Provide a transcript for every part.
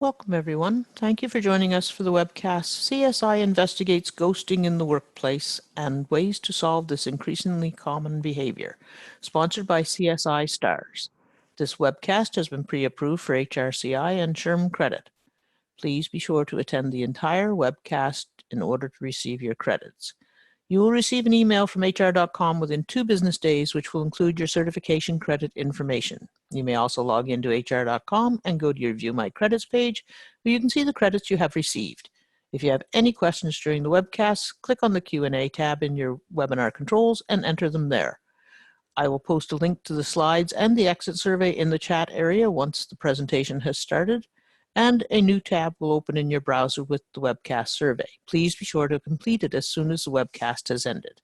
Welcome, everyone. Thank you for joining us for the webcast CSI Investigates Ghosting in the Workplace and Ways to Solve This Increasingly Common Behavior, sponsored by CSI STARS. This webcast has been pre-approved for HRCI and SHRM credit. Please be sure to attend the entire webcast in order to receive your credits. You will receive an email from hr.com within 2 business days, which will include your certification credit information. You may also log into hr.com and go to your View My Credits page, where you can see the credits you have received. If you have any questions during the webcast, click on the Q&A tab in your webinar controls and enter them there. I will post a link to the slides and the exit survey in the chat area once the presentation has started, and a new tab will open in your browser with the webcast survey. Please be sure to complete it as soon as the webcast has ended.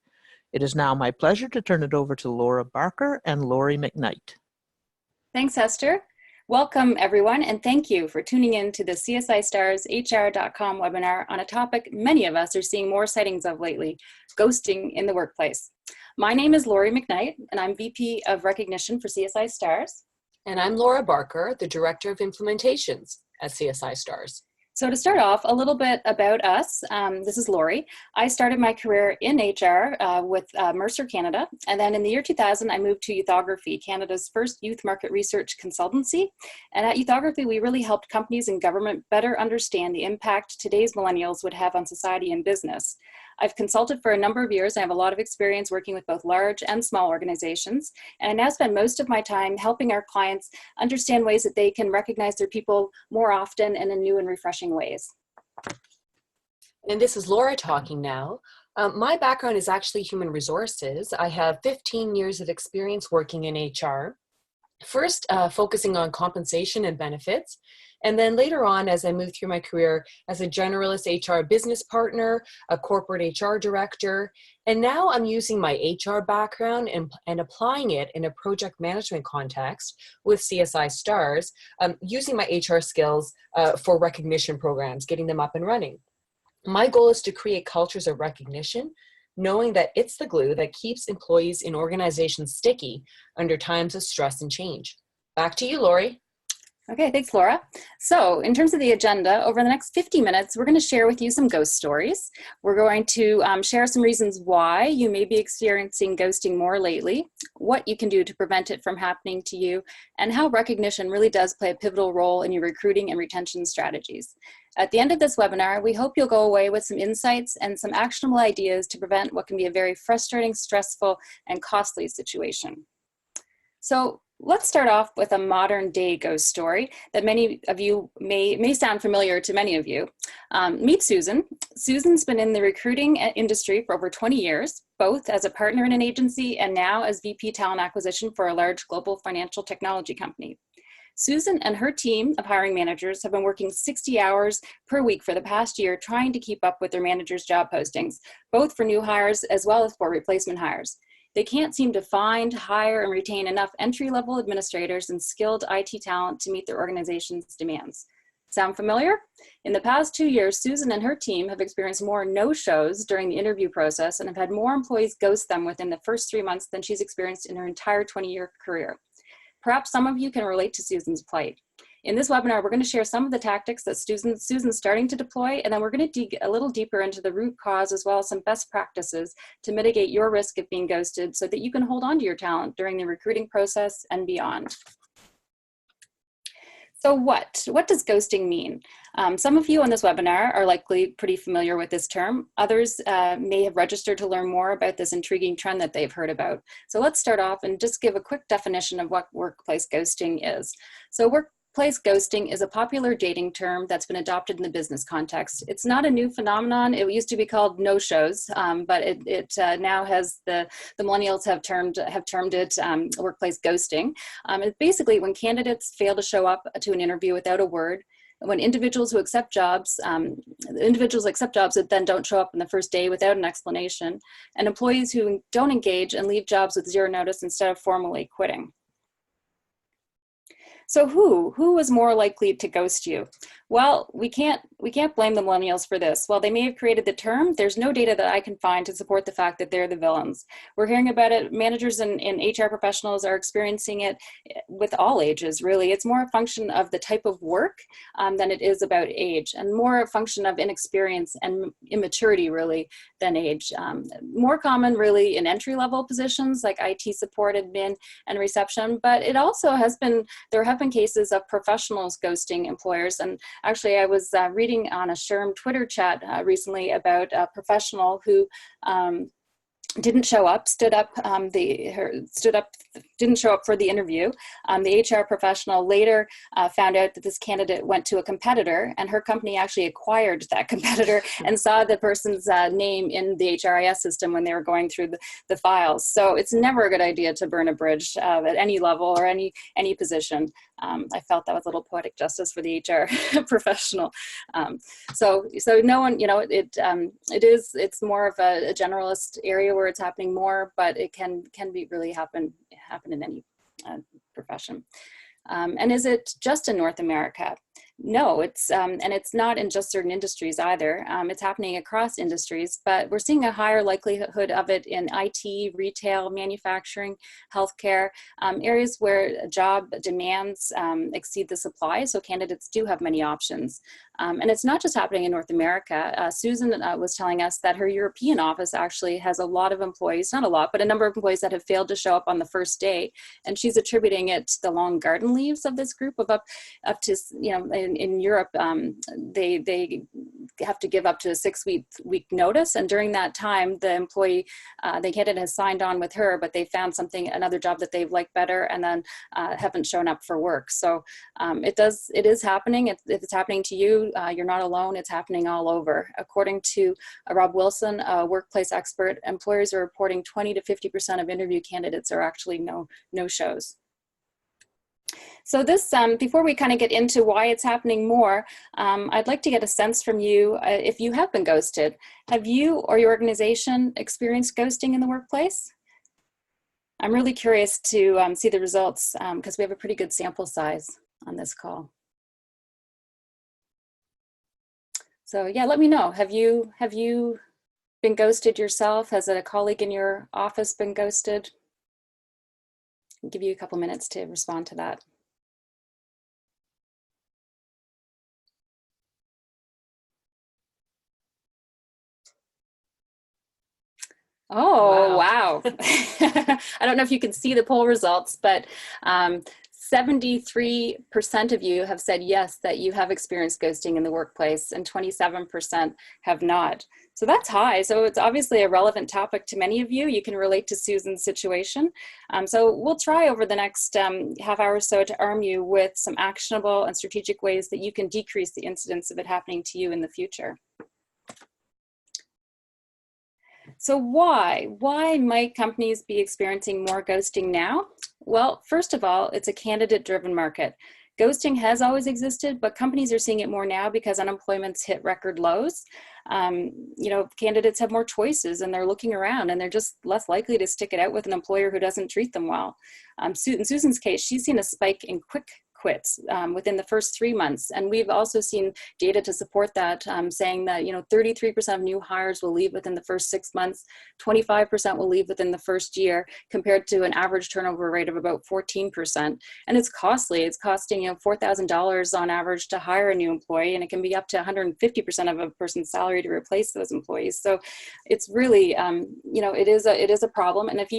It is now my pleasure to turn it over to Laura Barker and Laurie McKnight. Thanks, Esther. Welcome, everyone, and thank you for tuning in to the CSI STARS HR.com webinar on a topic many of us are seeing more sightings of lately, ghosting in the workplace. My name is Laurie McKnight, and I'm VP of Recognition for CSI STARS. And I'm Laura Barker, the Director of Implementations at CSI STARS. So to start off, a little bit about us. This is Laurie. I started my career in HR with Mercer Canada, and then in the year 2000, I moved to Youthography, Canada's first youth market research consultancy. And at Youthography, we really helped companies and government better understand the impact today's millennials would have on society and business. I've consulted for a number of years. I have a lot of experience working with both large and small organizations, and I now spend most of my time helping our clients understand ways that they can recognize their people more often and in new and refreshing ways. And this is Laura talking now. My background is actually human resources. I have 15 years of experience working in HR. First, focusing on compensation and benefits, and then later on, as I moved through my career as a generalist HR business partner, a corporate HR director, and now I'm using my HR background and applying it in a project management context with CSI STARS, using my HR skills for recognition programs, getting them up and running. My goal is to create cultures of recognition, knowing that it's the glue that keeps employees in organizations sticky under times of stress and change. Back to you, Laurie. Okay, thanks, Laura. So in terms of the agenda, over the next 50 minutes, we're going to share with you some ghost stories. We're going to share some reasons why you may be experiencing ghosting more lately, what you can do to prevent it from happening to you, and how recognition really does play a pivotal role in your recruiting and retention strategies. At the end of this webinar, we hope you'll go away with some insights and some actionable ideas to prevent what can be a very frustrating, stressful, and costly situation. So let's start off with a modern day ghost story that many of you may sound familiar to many of you. Meet Susan. Susan's been in the recruiting industry for over 20 years, both as a partner in an agency and now as VP Talent Acquisition for a large global financial technology company. Susan and her team of hiring managers have been working 60 hours per week for the past year trying to keep up with their managers' job postings, both for new hires as well as for replacement hires. They can't seem to find, hire, and retain enough entry-level administrators and skilled IT talent to meet their organization's demands. Sound familiar? In the past 2 years, Susan and her team have experienced more no-shows during the interview process and have had more employees ghost them within the first 3 months than she's experienced in her entire 20-year career. Perhaps some of you can relate to Susan's plight. In this webinar, we're going to share some of the tactics that Susan's starting to deploy, and then we're going to dig a little deeper into the root cause as well as some best practices to mitigate your risk of being ghosted so that you can hold on to your talent during the recruiting process and beyond. So what does ghosting mean? Some of you on this webinar are likely pretty familiar with this term. Others may have registered to learn more about this intriguing trend that they've heard about. So let's start off and just give a quick definition of what workplace ghosting is. So workplace ghosting is a popular dating term that's been adopted in the business context. It's not a new phenomenon. It used to be called no-shows, but it now has the millennials have termed it workplace ghosting. It's basically when candidates fail to show up to an interview without a word, when individuals who accept jobs, that then don't show up on the first day without an explanation, and employees who don't engage and leave jobs with zero notice instead of formally quitting. So who was more likely to ghost you? Well, we can't blame the millennials for this. While they may have created the term, there's no data that I can find to support the fact that they're the villains. We're hearing about it. Managers and HR professionals are experiencing it with all ages, really. It's more a function of the type of work than it is about age, and more a function of inexperience and immaturity, really, than age. More common, really, in entry-level positions like IT support, admin, and reception, but it also has been, there have been cases of professionals ghosting employers. And actually, I was reading on a SHRM Twitter chat recently about a professional who didn't show up, didn't show up for the interview. The HR professional later found out that this candidate went to a competitor, and her company actually acquired that competitor and saw the person's name in the HRIS system when they were going through the files. So it's never a good idea to burn a bridge at any level or any position. I felt that was a little poetic justice for the HR professional. So no one, it's more of a generalist area where it's happening more, but it can be really happen in any profession. And is it just in North America? No, it's and it's not in just certain industries either. It's happening across industries, but we're seeing a higher likelihood of it in IT, retail, manufacturing, healthcare, areas where job demands exceed the supply, so candidates do have many options. And it's not just happening in North America. Susan was telling us that her European office actually has a lot of employees, not a lot, but a number of employees that have failed to show up on the first day, and she's attributing it to the long garden leaves of this group of up to, in Europe, they have to give up to a 6-week notice, and during that time, the employee, the candidate has signed on with her, but they found another job that they've liked better, and then haven't shown up for work. So it is happening. If it's happening to you, you're not alone. It's happening all over. According to Rob Wilson, a workplace expert, employers are reporting 20 to 50% of interview candidates are actually no-shows. So this, before we kind of get into why it's happening more, I'd like to get a sense from you if you have been ghosted. Have you or your organization experienced ghosting in the workplace? I'm really curious to see the results because we have a pretty good sample size on this call. So yeah, let me know. Have you been ghosted yourself? Has a colleague in your office been ghosted? I'll give you a couple minutes to respond to that. Oh, wow. I don't know if you can see the poll results, but 73% of you have said yes, that you have experienced ghosting in the workplace, and 27% have not. So that's high. So it's obviously a relevant topic to many of you. You can relate to Susan's situation. So we'll try over the next half hour or so to arm you with some actionable and strategic ways that you can decrease the incidence of it happening to you in the future. So why might companies be experiencing more ghosting now? Well, first of all, it's a candidate-driven market. Ghosting has always existed, but companies are seeing it more now because unemployment's hit record lows. Candidates have more choices, and they're looking around, and they're just less likely to stick it out with an employer who doesn't treat them well. In Susan's case, she's seen a spike in quick quits within the first 3 months. And we've also seen data to support that, saying that 33% of new hires will leave within the first 6 months, 25% will leave within the first year, compared to an average turnover rate of about 14%. And it's costly. It's costing $4,000 on average to hire a new employee, and it can be up to 150% of a person's salary to replace those employees. So it's really, it is a problem. And if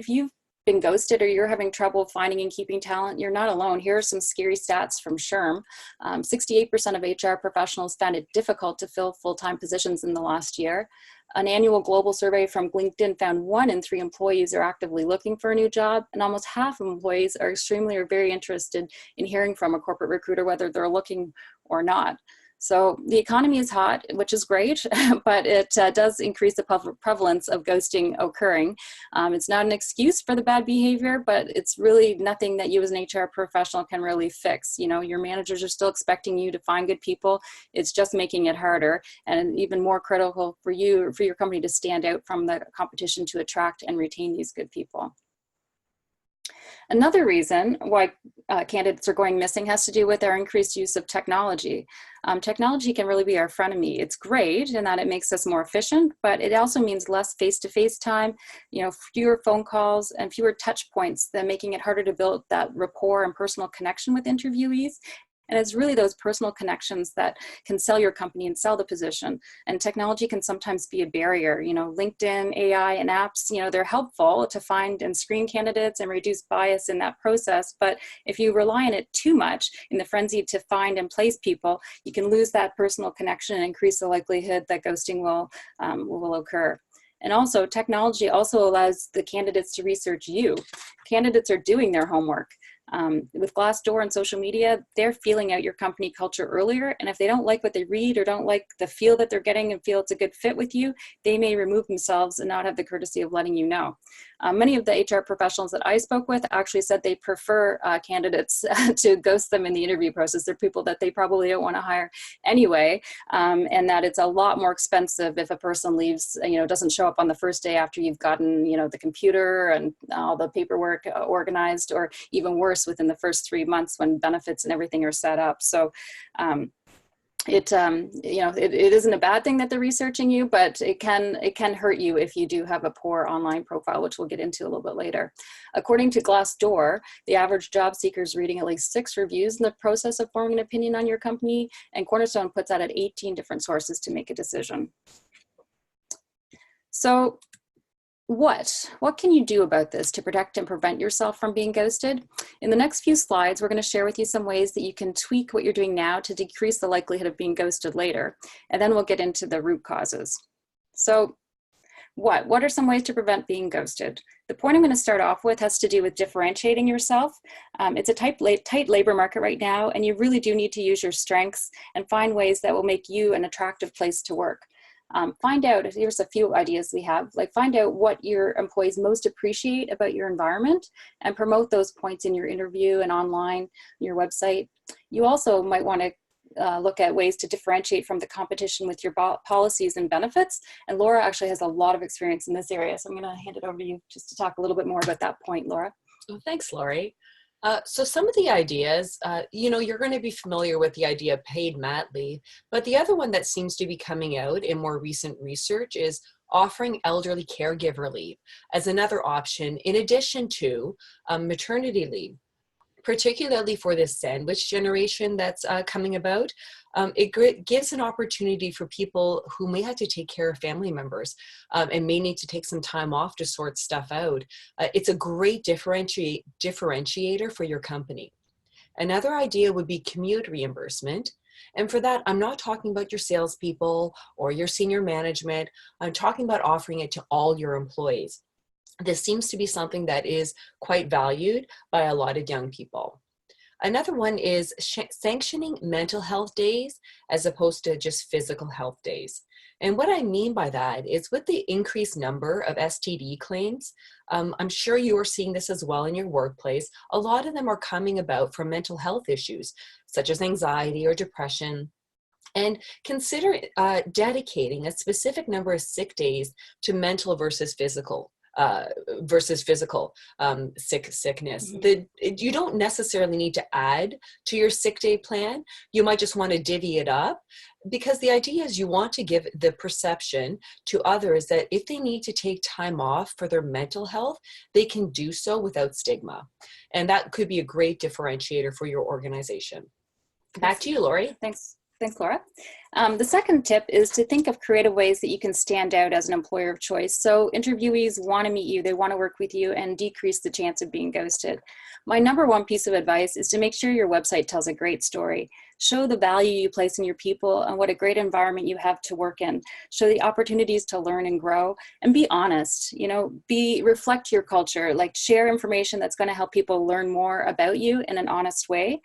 you've been ghosted or you're having trouble finding and keeping talent, you're not alone. Here are some scary stats from SHRM. 68% of HR professionals found it difficult to fill full-time positions in the last year. An annual global survey from LinkedIn found 1 in 3 employees are actively looking for a new job, and almost half of employees are extremely or very interested in hearing from a corporate recruiter whether they're looking or not. So the economy is hot, which is great, but it does increase the prevalence of ghosting occurring. It's not an excuse for the bad behavior, but it's really nothing that you as an HR professional can really fix. Your managers are still expecting you to find good people. It's just making it harder, and even more critical for you, for your company to stand out from the competition to attract and retain these good people. Another reason why candidates are going missing has to do with our increased use of technology. Technology can really be our frenemy. It's great in that it makes us more efficient, but it also means less face-to-face time, fewer phone calls and fewer touch points, than making it harder to build that rapport and personal connection with interviewees. And it's really those personal connections that can sell your company and sell the position. And technology can sometimes be a barrier. LinkedIn, AI, and apps, they're helpful to find and screen candidates and reduce bias in that process. But if you rely on it too much in the frenzy to find and place people, you can lose that personal connection and increase the likelihood that ghosting will occur. And also, technology also allows the candidates to research you. Candidates are doing their homework. With Glassdoor and social media, they're feeling out your company culture earlier. And if they don't like what they read or don't like the feel that they're getting and feel it's a good fit with you, they may remove themselves and not have the courtesy of letting you know. Many of the HR professionals that I spoke with actually said they prefer candidates to ghost them in the interview process. They're people that they probably don't want to hire anyway, and that it's a lot more expensive if a person leaves, doesn't show up on the first day after you've gotten, the computer and all the paperwork organized, or even worse, within the first 3 months when benefits and everything are set up. So it isn't a bad thing that they're researching you, but it can hurt you if you do have a poor online profile, which we'll get into a little bit later. According to Glassdoor, the average job seeker is reading at least 6 reviews in the process of forming an opinion on your company, and Cornerstone puts that at 18 different sources to make a decision. So what can you do about this to protect and prevent yourself from being ghosted? In the next few slides, we're going to share with you some ways that you can tweak what you're doing now to decrease the likelihood of being ghosted later. And then we'll get into the root causes. So what are some ways to prevent being ghosted? The point I'm going to start off with has to do with differentiating yourself. It's a tight labor market right now, and you really do need to use your strengths and find ways that will make you an attractive place to work. Find out, here's a few ideas we have, find out what your employees most appreciate about your environment and promote those points in your interview and online, your website. You also might want to look at ways to differentiate from the competition with your policies and benefits. And Laura actually has a lot of experience in this area. So I'm going to hand it over to you just to talk a little bit more about that point, Laura. Oh, thanks, Lori. So some of the ideas, you're going to be familiar with the idea of paid mat leave, but the other one that seems to be coming out in more recent research is offering elderly caregiver leave as another option in addition to maternity leave. Particularly for this sandwich generation that's coming about, it gives an opportunity for people who may have to take care of family members and may need to take some time off to sort stuff out. It's a great differentiator for your company. Another idea would be commute reimbursement. And for that, I'm not talking about your salespeople or your senior management. I'm talking about offering it to all your employees. This seems to be something that is quite valued by a lot of young people. Another one is sanctioning mental health days as opposed to just physical health days. And what I mean by that is with the increased number of STD claims, I'm sure you are seeing this as well in your workplace. A lot of them are coming about from mental health issues, such as anxiety or depression. And consider dedicating a specific number of sick days to mental versus physical sickness. You don't necessarily need to add to your sick day plan. You might just want to divvy it up, because the idea is you want to give the perception to others that if they need to take time off for their mental health, they can do so without stigma. And that could be a great differentiator for your organization. Back to you, Lori. Thanks, Laura. The second tip is to think of creative ways that you can stand out as an employer of choice. So interviewees want to meet you, they want to work with you, and decrease the chance of being ghosted. My number one piece of advice is to make sure your website tells a great story. Show the value you place in your people and what a great environment you have to work in. Show the opportunities to learn and grow, and be honest. Reflect your culture. Share information that's going to help people learn more about you in an honest way.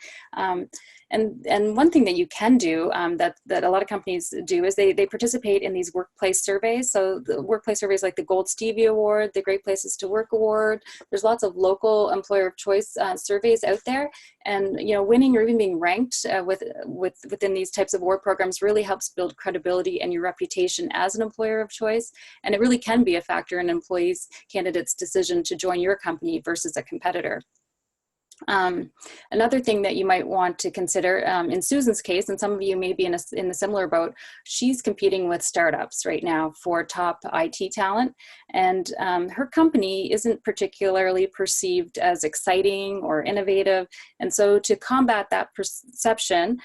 And one thing that you can do that a lot of companies do is they participate in these workplace surveys. So the workplace surveys like the Gold Stevie Award, the Great Places to Work Award. There's lots of local employer of choice surveys out there. And winning or even being ranked within these types of award programs really helps build credibility and your reputation as an employer of choice. And it really can be a factor in employees' candidates' decision to join your company versus a competitor. Another thing that you might want to consider in Susan's case, and some of you may be in a similar boat, she's competing with startups right now for top IT talent, and her company isn't particularly perceived as exciting or innovative, and so to combat that perception,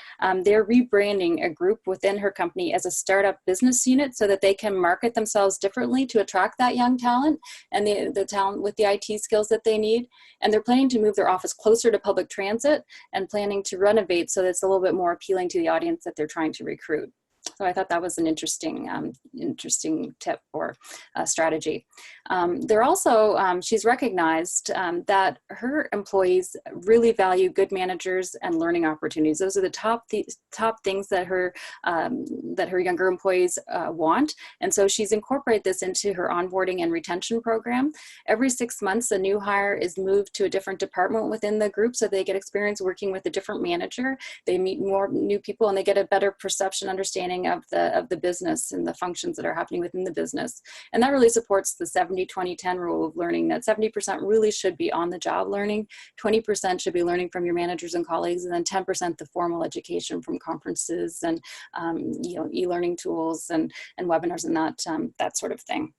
they're rebranding a group within her company as a startup business unit so that they can market themselves differently to attract that young talent and the talent with the IT skills that they need. And they're planning to move their office closer to public transit and planning to renovate so that it's a little bit more appealing to the audience that they're trying to recruit. So I thought that was an interesting tip or strategy. They're also, she's recognized that her employees really value good managers and learning opportunities. Those are the top things that her younger employees want. And so she's incorporated this into her onboarding and retention program. Every 6 months, a new hire is moved to a different department within the group so they get experience working with a different manager. They meet more new people and they get a better perception, understanding of the business and the functions that are happening within the business. And that really supports the 70-20-10 rule of learning, that 70% really should be on the job learning, 20% should be learning from your managers and colleagues, and then 10% the formal education from conferences and e-learning tools and webinars and that sort of thing.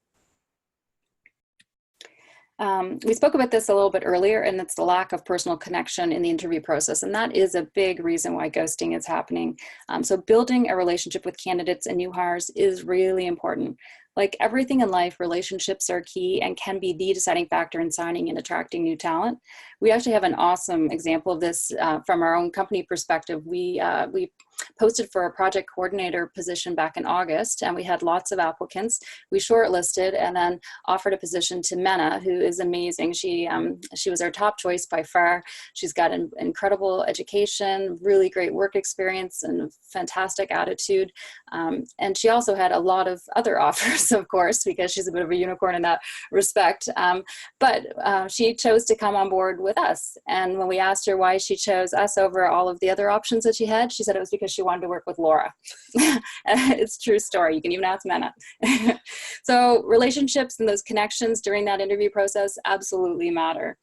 We spoke about this a little bit earlier, and it's the lack of personal connection in the interview process, and that is a big reason why ghosting is happening. So building a relationship with candidates and new hires is really important. Like everything in life, relationships are key and can be the deciding factor in signing and attracting new talent. We actually have an awesome example of this from our own company perspective. We posted for a project coordinator position back in August, and we had lots of applicants. We shortlisted and then offered a position to Mena, who is amazing. She was our top choice by far. She's got an incredible education, really great work experience, and a fantastic attitude. And she also had a lot of other offers, of course, because she's a bit of a unicorn in that respect. But she chose to come on board with us. And when we asked her why she chose us over all of the other options that she had, she said it was because she wanted to work with Laura. It's a true story. You can even ask Mena. So relationships and those connections during that interview process absolutely matter.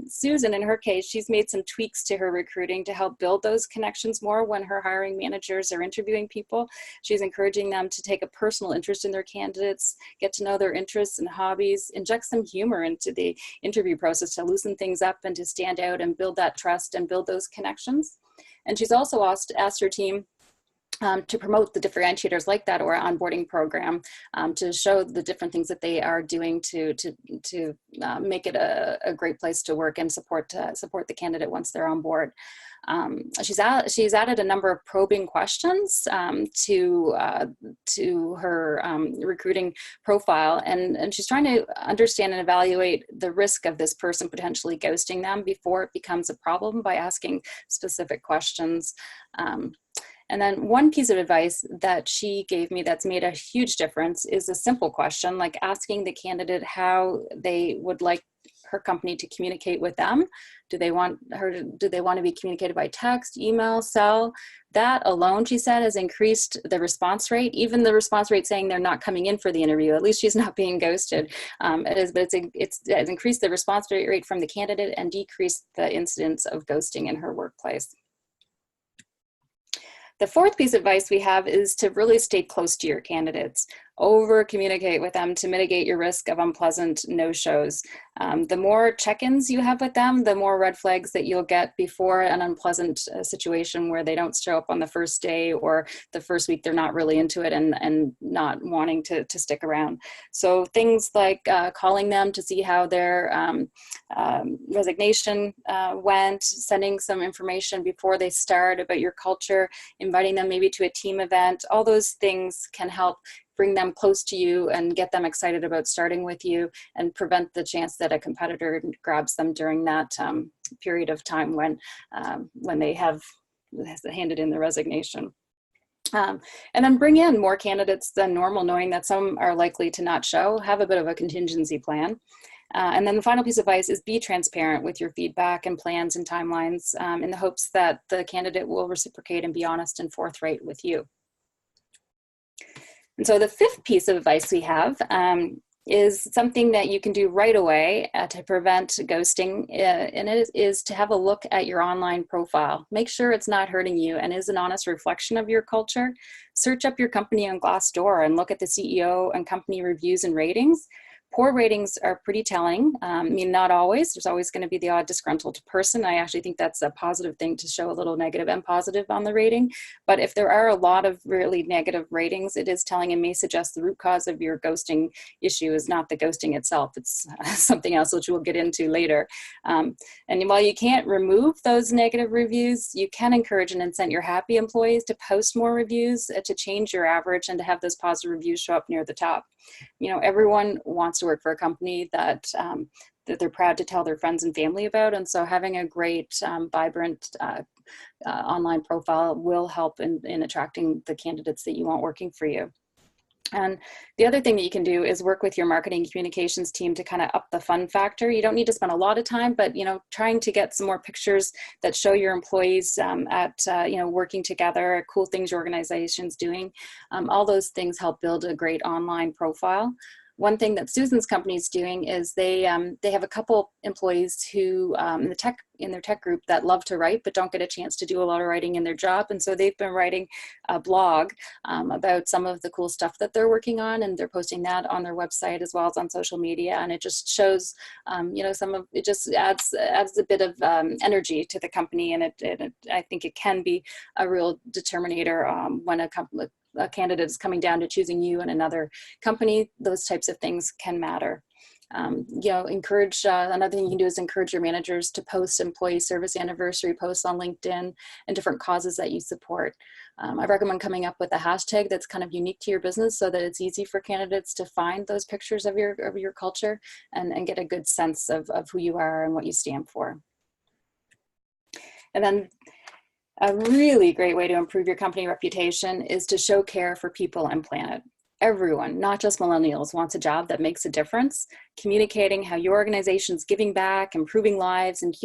Susan, in her case, she's made some tweaks to her recruiting to help build those connections more when her hiring managers are interviewing people. She's encouraging them to take a personal interest in their candidates, get to know their interests and hobbies, inject some humor into the interview process to loosen things up and to stand out and build that trust and build those connections. And she's also asked her team to promote the differentiators like that or onboarding program to show the different things that they are doing to make it a great place to work and support the candidate once they're on board. She's added a number of probing questions to her recruiting profile, and she's trying to understand and evaluate the risk of this person potentially ghosting them before it becomes a problem by asking specific questions. And then one piece of advice that she gave me that's made a huge difference is a simple question, like asking the candidate how they would like her company to communicate with them. Do they want to be communicated by text, email, cell? That alone, she said, has increased the response rate, even the response rate saying they're not coming in for the interview. At least she's not being ghosted. It's increased the response rate from the candidate and decreased the incidence of ghosting in her workplace. The fourth piece of advice we have is to really stay close to your candidates. Over communicate with them to mitigate your risk of unpleasant no-shows. The more check-ins you have with them, the more red flags that you'll get before an unpleasant situation where they don't show up on the first day or the first week they're not really into it and not wanting to stick around. So things like calling them to see how their resignation went, sending some information before they start about your culture, inviting them maybe to a team event, all those things can help bring them close to you and get them excited about starting with you and prevent the chance that a competitor grabs them during that period of time when they have handed in the resignation. And then bring in more candidates than normal, knowing that some are likely to not show. Have a bit of a contingency plan. And then the final piece of advice is be transparent with your feedback and plans and timelines in the hopes that the candidate will reciprocate and be honest and forthright with you. And so the fifth piece of advice we have is something that you can do right away to prevent ghosting, and it is to have a look at your online profile. Make sure it's not hurting you and is an honest reflection of your culture. Search up your company on Glassdoor and look at the CEO and company reviews and ratings. Poor ratings are pretty telling. I mean, not always. There's always going to be the odd disgruntled person. I actually think that's a positive thing to show a little negative and positive on the rating. But if there are a lot of really negative ratings, it is telling and may suggest the root cause of your ghosting issue is not the ghosting itself. It's something else, which we'll get into later. And while you can't remove those negative reviews, you can encourage and incent your happy employees to post more reviews, to change your average, and to have those positive reviews show up near the top. You know, everyone wants to work for a company that they're proud to tell their friends and family about. And so having a great, vibrant online profile will help in attracting the candidates that you want working for you. And the other thing that you can do is work with your marketing communications team to kind of up the fun factor. You don't need to spend a lot of time, but, you know, trying to get some more pictures that show your employees working together, cool things your organization's doing. All those things help build a great online profile. One thing that Susan's company is doing is they have a couple employees who in their tech group that love to write but don't get a chance to do a lot of writing in their job, and so they've been writing a blog about some of the cool stuff that they're working on, and they're posting that on their website as well as on social media, and it just shows it just adds a bit of energy to the company, and I think it can be a real determinator when a candidate is coming down to choosing you and another company. Those types of things can matter. Encourage, another thing you can do is encourage your managers to post employee service anniversary posts on LinkedIn and different causes that you support. I recommend coming up with a hashtag that's kind of unique to your business so that it's easy for candidates to find those pictures of your culture and get a good sense of who you are and what you stand for. And then a really great way to improve your company reputation is to show care for people and planet. Everyone, not just millennials, wants a job that makes a difference. Communicating how your organization's giving back, improving lives, and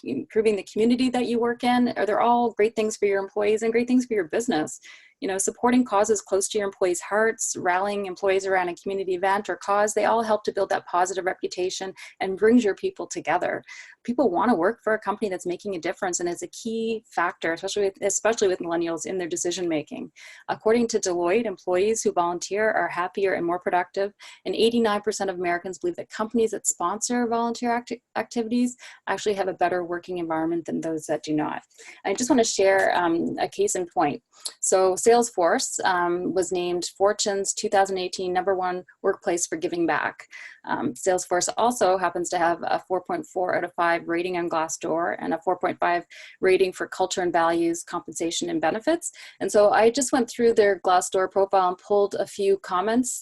improving the community that you work in, they're all great things for your employees and great things for your business. You know, supporting causes close to your employees' hearts, rallying employees around a community event or cause, they all help to build that positive reputation and brings your people together. People want to work for a company that's making a difference, and is a key factor, especially with millennials, in their decision making. According to Deloitte, employees who volunteer are happier and more productive, and 89% of Americans believe that companies that sponsor volunteer activities actually have a better working environment than those that do not. I just want to share a case in point. So Salesforce was named Fortune's 2018 #1 workplace for giving back. Salesforce also happens to have a 4.4 out of 5 rating on Glassdoor and a 4.5 rating for culture and values, compensation, and benefits. And so I just went through their Glassdoor profile and pulled a few comments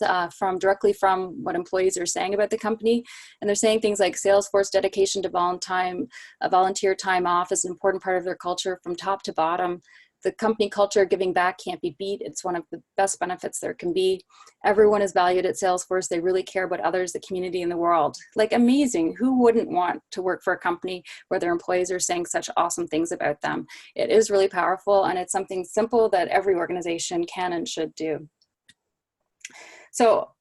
directly from what employees are saying about the company. And they're saying things like Salesforce dedication to volunteer time off is an important part of their culture from top to bottom. The company culture giving back can't be beat. It's one of the best benefits there can be. Everyone is valued at Salesforce. They really care about others, the community, and the world. Like, amazing. Who wouldn't want to work for a company where their employees are saying such awesome things about them? It is really powerful, and it's something simple that every organization can and should do. So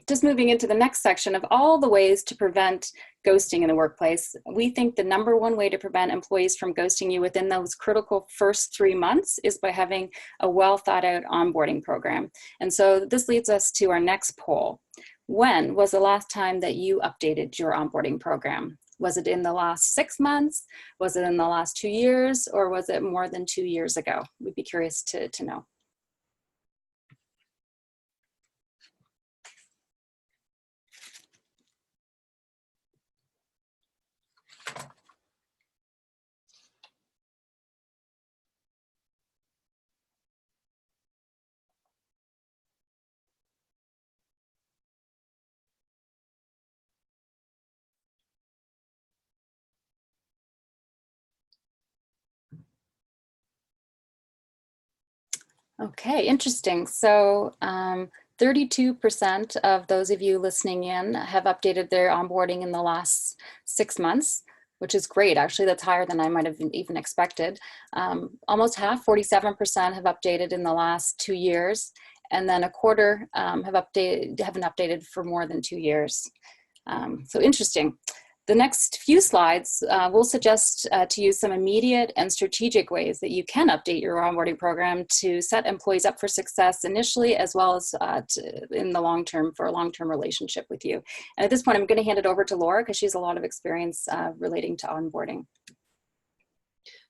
just moving into the next section of all the ways to prevent ghosting in the workplace, we think the #1 way to prevent employees from ghosting you within those critical first 3 months is by having a well thought out onboarding program. And so this leads us to our next poll. When was the last time that you updated your onboarding program? Was it in the last 6 months? Was it in the last 2 years? Or was it more than 2 years ago? We'd be curious to know. Okay, interesting. So 32% of those of you listening in have updated their onboarding in the last 6 months, which is great. Actually, that's higher than I might have even expected. Almost half, 47%, have updated in the last 2 years. and then a quarter haven't updated for more than 2 years. So interesting. The next few slides will suggest to you some immediate and strategic ways that you can update your onboarding program to set employees up for success initially, as well as in the long term for a long-term relationship with you. And at this point, I'm going to hand it over to Laura because she has a lot of experience relating to onboarding.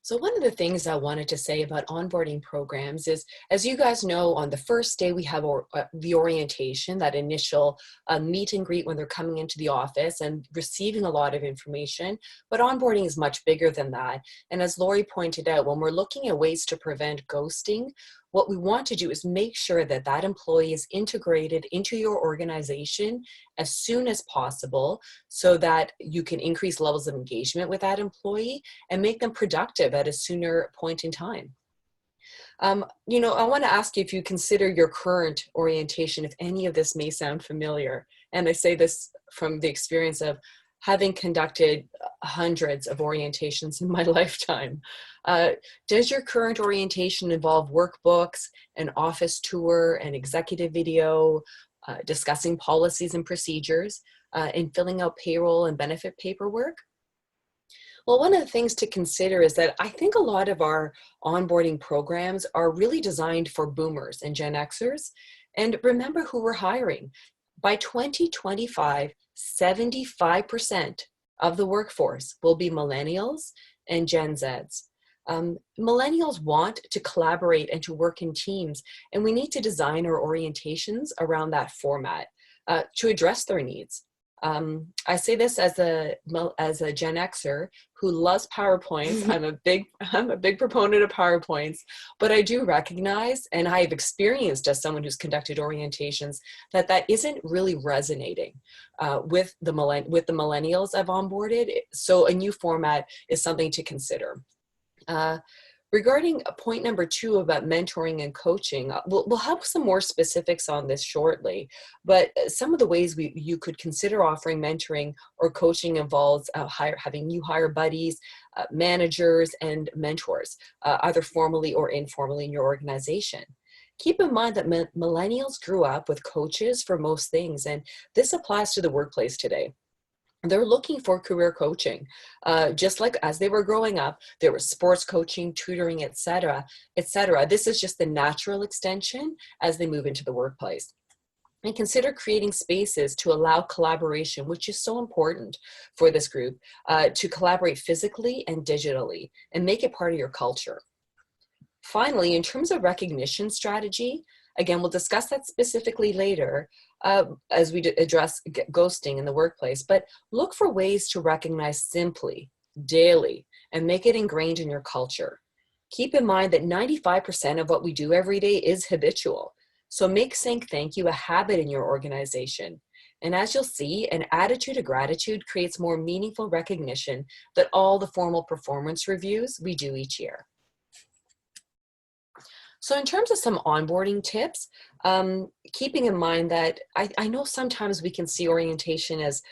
So one of the things I wanted to say about onboarding programs is, as you guys know, on the first day we have the orientation, that initial meet and greet when they're coming into the office and receiving a lot of information, but onboarding is much bigger than that. And as Lori pointed out, when we're looking at ways to prevent ghosting, what we want to do is make sure that that employee is integrated into your organization as soon as possible so that you can increase levels of engagement with that employee and make them productive at a sooner point in time. You know, I want to ask you if you consider your current orientation, if any of this may sound familiar. And I say this from the experience of having conducted hundreds of orientations in my lifetime. Does your current orientation involve workbooks, an office tour, an executive video, discussing policies and procedures, and filling out payroll and benefit paperwork? Well, one of the things to consider is that I think a lot of our onboarding programs are really designed for boomers and Gen Xers. And remember who we're hiring. By 2025, 75% of the workforce will be millennials and Gen Zs. Millennials want to collaborate and to work in teams, and we need to design our orientations around that format to address their needs. I say this as a Gen Xer who loves PowerPoints. I'm a big proponent of PowerPoints, but I do recognize, and I've experienced as someone who's conducted orientations, that isn't really resonating with the millennials I've onboarded. So a new format is something to consider. Regarding point number 2 about mentoring and coaching, we'll have some more specifics on this shortly, but some of the ways you could consider offering mentoring or coaching involves having new hire buddies, managers, and mentors, either formally or informally in your organization. Keep in mind that millennials grew up with coaches for most things, and this applies to the workplace today. They're looking for career coaching. Just like as they were growing up, there was sports coaching, tutoring, etc., etc. This is just the natural extension as they move into the workplace. And consider creating spaces to allow collaboration, which is so important for this group, to collaborate physically and digitally and make it part of your culture. Finally, in terms of recognition strategy, again, we'll discuss that specifically later as we address ghosting in the workplace, but look for ways to recognize simply, daily, and make it ingrained in your culture. Keep in mind that 95% of what we do every day is habitual. So make saying thank you a habit in your organization. And as you'll see, an attitude of gratitude creates more meaningful recognition than all the formal performance reviews we do each year. So in terms of some onboarding tips, keeping in mind that I know sometimes we can see orientation as,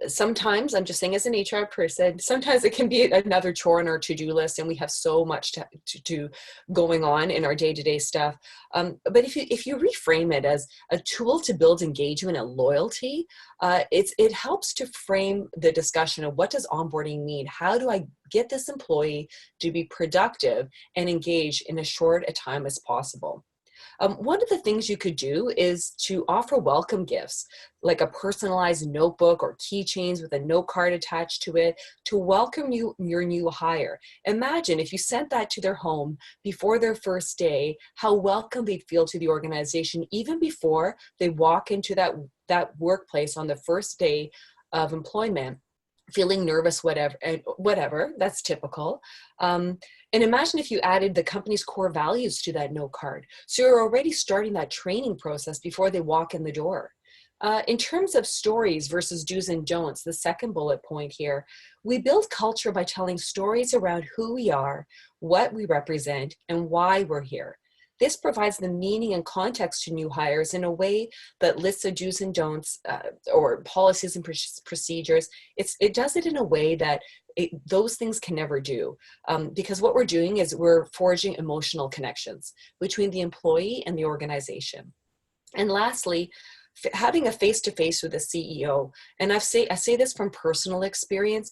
sometimes, I'm just saying as an HR person, sometimes it can be another chore on our to-do list and we have so much to going on in our day-to-day stuff. But if you reframe it as a tool to build engagement and loyalty, it helps to frame the discussion of what does onboarding mean? How do I get this employee to be productive and engage in as short a time as possible? One of the things you could do is to offer welcome gifts, like a personalized notebook or keychains with a note card attached to it to welcome your new hire. Imagine if you sent that to their home before their first day, how welcome they'd feel to the organization even before they walk into that workplace on the first day of employment. Feeling nervous, whatever, that's typical. And imagine if you added the company's core values to that note card. So you're already starting that training process before they walk in the door. In terms of stories versus do's and don'ts, the second bullet point here, we build culture by telling stories around who we are, what we represent, and why we're here. This provides the meaning and context to new hires in a way that lists the do's and don'ts or policies and procedures. It does it in a way that those things can never do, because what we're doing is we're forging emotional connections between the employee and the organization. And lastly, having a face-to-face with a CEO. And I say this from personal experience,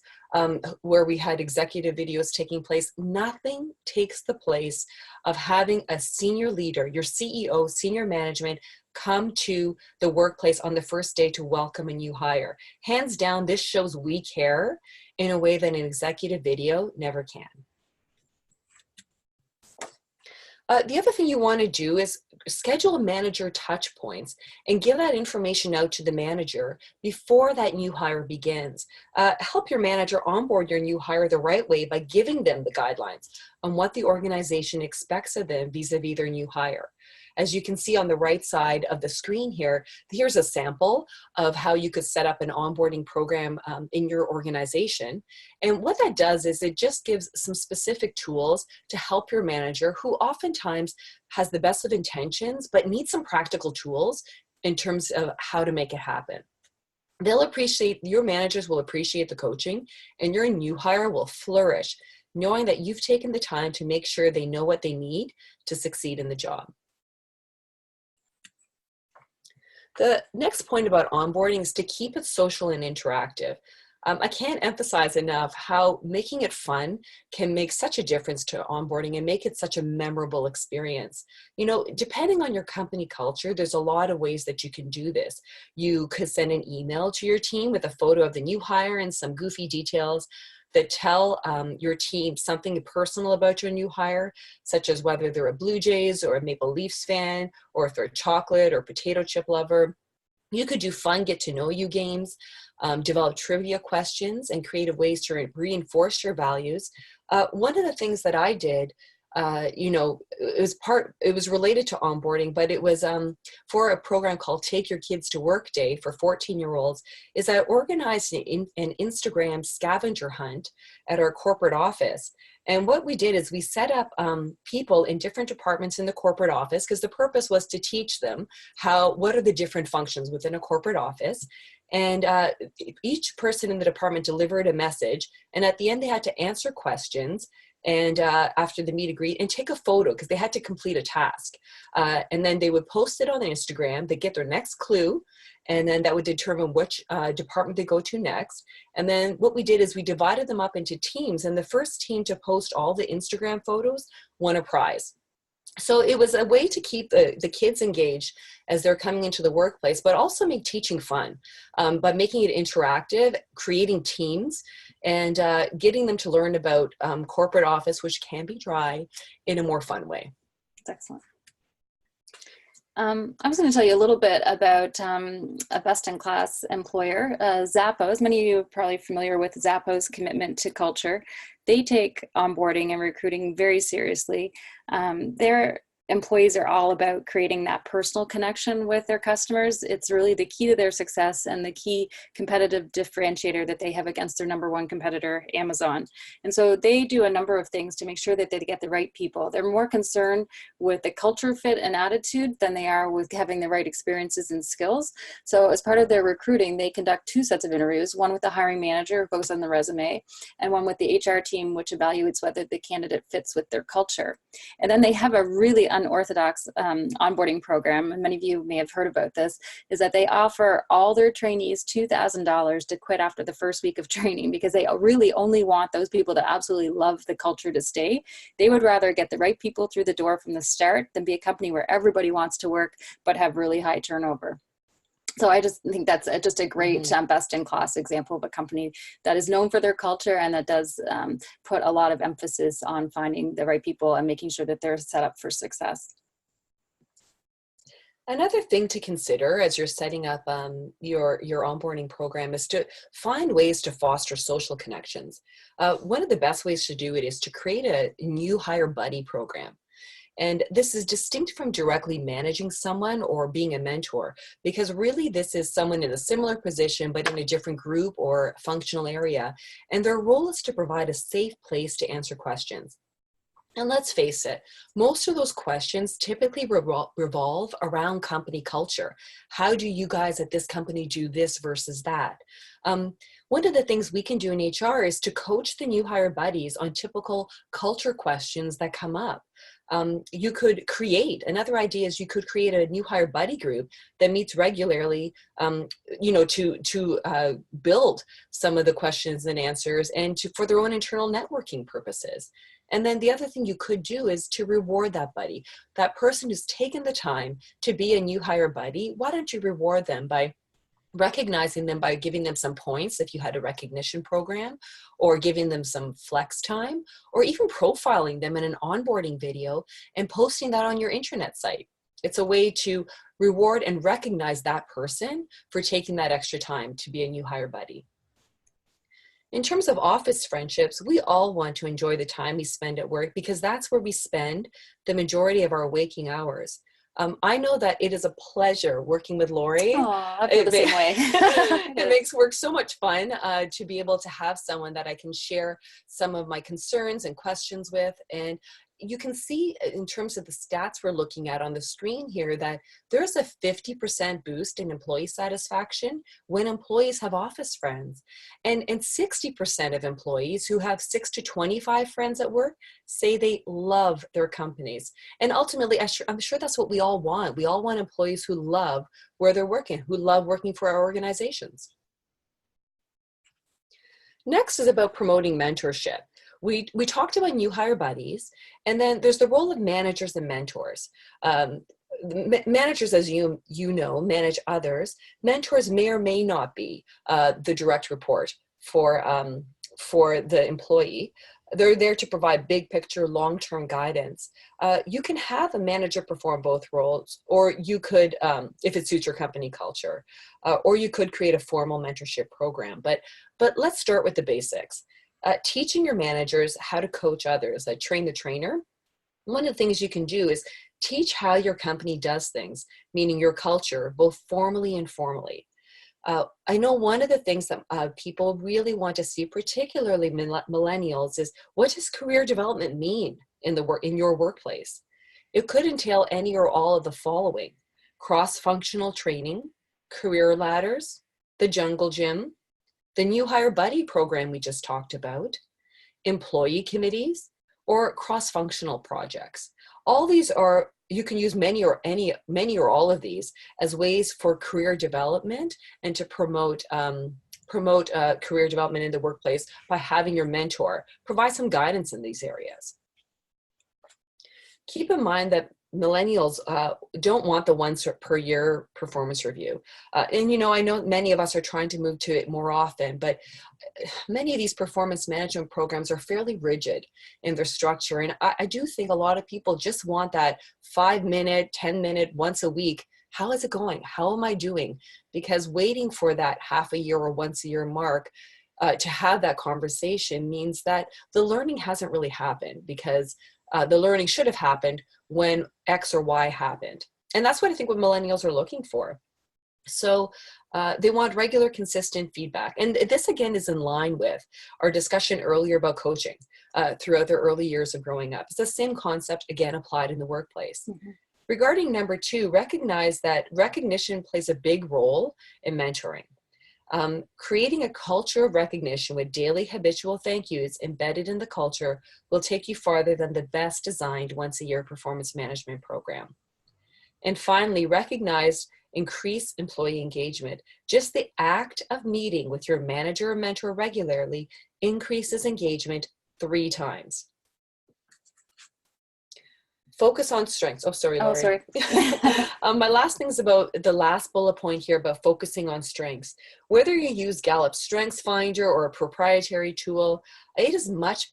where we had executive videos taking place. Nothing takes the place of having a senior leader, your CEO, senior management, come to the workplace on the first day to welcome a new hire. Hands down, this shows we care in a way that an executive video never can. The other thing you want to do is schedule manager touch points and give that information out to the manager before that new hire begins. Help your manager onboard your new hire the right way by giving them the guidelines on what the organization expects of them vis-a-vis their new hire. As you can see on the right side of the screen here, here's a sample of how you could set up an onboarding program in your organization. And what that does is it just gives some specific tools to help your manager, who oftentimes has the best of intentions, but needs some practical tools in terms of how to make it happen. Your managers will appreciate the coaching, and your new hire will flourish, knowing that you've taken the time to make sure they know what they need to succeed in the job. The next point about onboarding is to keep it social and interactive. I can't emphasize enough how making it fun can make such a difference to onboarding and make it such a memorable experience. You know, depending on your company culture, there's a lot of ways that you can do this. You could send an email to your team with a photo of the new hire and some goofy details that tell your team something personal about your new hire, such as whether they're a Blue Jays or a Maple Leafs fan, or if they're a chocolate or potato chip lover. You could do fun get-to-know-you games, develop trivia questions, and creative ways to reinforce your values. One of the things that I did, it was related to onboarding, but it was for a program called Take Your Kids to Work Day for 14-year-olds, is I organized an Instagram scavenger hunt at our corporate office. And what we did is we set up people in different departments in the corporate office, because the purpose was to teach them what are the different functions within a corporate office. And each person in the department delivered a message, and at the end they had to answer questions, and after the meet and greet, and take a photo, because they had to complete a task. And then they would post it on Instagram. They get their next clue, and then that would determine which department they go to next. And then what we did is we divided them up into teams, and the first team to post all the Instagram photos won a prize. So it was a way to keep the kids engaged as they're coming into the workplace, but also make teaching fun by making it interactive, creating teams, and getting them to learn about corporate office, which can be dry, in a more fun way. That's excellent. I was going to tell you a little bit about a best-in-class employer, Zappos. Many of you are probably familiar with Zappos' commitment to culture. They take onboarding and recruiting very seriously. Their employees are all about creating that personal connection with their customers. It's really the key to their success and the key competitive differentiator that they have against their #1 competitor, Amazon. And so they do a number of things to make sure that they get the right people. They're more concerned with the culture fit and attitude than they are with having the right experiences and skills. So as part of their recruiting, they conduct 2 sets of interviews, one with the hiring manager, who goes on the resume, and one with the HR team, which evaluates whether the candidate fits with their culture. And then they have a really unorthodox onboarding program, and many of you may have heard about this, is that they offer all their trainees $2,000 to quit after the first week of training, because they really only want those people to absolutely love the culture to stay. They would rather get the right people through the door from the start than be a company where everybody wants to work but have really high turnover. So I just think that's just a great best-in-class example of a company that is known for their culture and that does put a lot of emphasis on finding the right people and making sure that they're set up for success. Another thing to consider as you're setting up your onboarding program is to find ways to foster social connections. One of the best ways to do it is to create a new hire buddy program. And this is distinct from directly managing someone or being a mentor, because really this is someone in a similar position but in a different group or functional area. And their role is to provide a safe place to answer questions. And let's face it, most of those questions typically revolve around company culture. How do you guys at this company do this versus that? One of the things we can do in HR is to coach the new hire buddies on typical culture questions that come up. You could create, another idea is you could create a new hire buddy group that meets regularly, to build some of the questions and answers and for their own internal networking purposes. And then the other thing you could do is to reward that buddy, that person who's taken the time to be a new hire buddy. Why don't you reward them by recognizing them, by giving them some points if you had a recognition program, or giving them some flex time, or even profiling them in an onboarding video and posting that on your intranet site. It's a way to reward and recognize that person for taking that extra time to be a new hire buddy. In terms of office friendships, we all want to enjoy the time we spend at work because that's where we spend the majority of our waking hours. I know that it is a pleasure working with Lori. Oh, I feel the same way. It makes work so much fun to be able to have someone that I can share some of my concerns and questions with. And you can see in terms of the stats we're looking at on the screen here that there's a 50% boost in employee satisfaction when employees have office friends. And 60% of employees who have 6 to 25 friends at work say they love their companies. And ultimately, I'm sure that's what we all want. We all want employees who love where they're working, who love working for our organizations. Next is about promoting mentorship. We talked about new hire buddies, and then there's the role of managers and mentors. Managers, as you know, manage others. Mentors may or may not be the direct report for the employee. They're there to provide big picture, long-term guidance. You can have a manager perform both roles, or you could, if it suits your company culture, or you could create a formal mentorship program. But let's start with the basics. Teaching your managers how to coach others, train the trainer. One of the things you can do is teach how your company does things, meaning your culture, both formally and informally. I know one of the things that people really want to see, particularly millennials, is what does career development mean in your workplace? It could entail any or all of the following: cross-functional training, career ladders, the jungle gym, the new hire buddy program we just talked about, employee committees, or cross-functional projects. All these are, you can use many or all of these as ways for career development and to promote career development in the workplace by having your mentor provide some guidance in these areas. Keep in mind that millennials don't want the once per year performance review. And I know many of us are trying to move to it more often, but many of these performance management programs are fairly rigid in their structure. And I do think a lot of people just want that 5-minute, 10-minute, once a week. How is it going? How am I doing? Because waiting for that half a year or once a year mark to have that conversation means that the learning hasn't really happened, because the learning should have happened when X or Y happened. And that's what I think what millennials are looking for. So they want regular, consistent feedback. And this, again, is in line with our discussion earlier about coaching throughout their early years of growing up. It's the same concept, again, applied in the workplace. Mm-hmm. Regarding number 2, recognize that recognition plays a big role in mentoring. Creating a culture of recognition with daily habitual thank yous embedded in the culture will take you farther than the best designed once-a-year performance management program. And finally, recognize increase employee engagement. Just the act of meeting with your manager or mentor regularly increases engagement 3 times. Focus on strengths. Oh, sorry, Lori. Oh, sorry. My last thing is about the last bullet point here about focusing on strengths. Whether you use Gallup's Strengths Finder or a proprietary tool, it is much